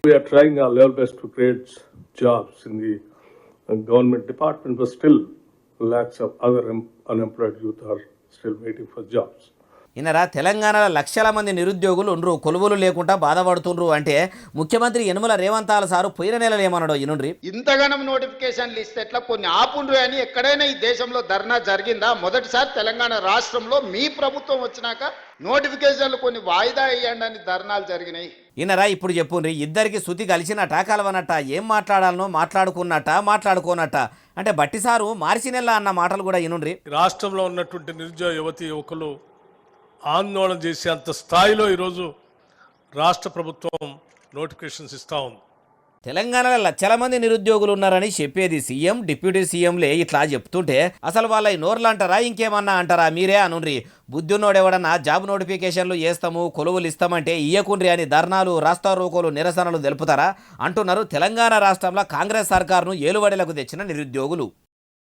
We are trying our level best to create jobs in the government department, but still lakhs of other unemployed youth are still waiting for jobs. ఇన్నరా తెలంగాణలో లక్షల మంది నిరుద్యోగులు ఉండ్రు, కొలువులు లేకుండా బాధపడుతుండ్రు అంటే ముఖ్యమంత్రి Yanamala రేవంతాల sir పోయిన నెలలు ఏమన్నాడో ఇనుండ్రి. ఇంతగానం నోటిఫికేషన్లు ఇస్తే ఎట్లా, కొన్ని ఆపుండ్రు అని ఎక్కడైనా ఈ దేశంలో ధర్నా జరిగిందా? మొదటిసారి తెలంగాణ రాష్ట్రంలో మీ ప్రభుత్వం వచ్చినాక నోటిఫికేషన్లు కొన్ని వాయిదా వేయండి అని ధర్నాలు జరిగినాయి. ఇన్నరా ఇప్పుడు చెప్పుండ్రి, ఇద్దరికి శృతి కలిసినట్ట కలవనట్ట, ఏం మాట్లాడాలనో మాట్లాడుకోనట్ట అంటే బట్టిసారు మార్చి నెల అన్న మాటలు కూడా ఇనుండ్రి. రాష్ట్రంలో ఉన్నటువంటి నిరుద్యోగ యువతి యువకులు ఆందోళన చేసే అంత స్థాయిలో ఈరోజు రాష్ట్ర ప్రభుత్వం నోటిఫికేషన్స్ ఇస్తూ ఉంది. తెలంగాణలో లక్షల మంది నిరుద్యోగులు ఉన్నారని చెప్పేది సీఎం, డిప్యూటీ సీఎంలే ఇట్లా చెప్తుంటే అసలు వాళ్ళ నోర్లు అంటారా ఇంకేమన్నా అంటారా? మీరే అనుండ్రి. బుద్ధున్నోడెవడన్నా జాబ్ నోటిఫికేషన్లు చేస్తాము, కొలువులు ఇస్తామంటే ఇయ్యకుండ్రి అని ధర్నాలు, రాస్తారోకోలు, నిరసనలు తెలుపుతారా అంటున్నారు తెలంగాణ రాష్ట్రంలో కాంగ్రెస్ సర్కారును ఏలుబడిలకు తెచ్చిన నిరుద్యోగులు.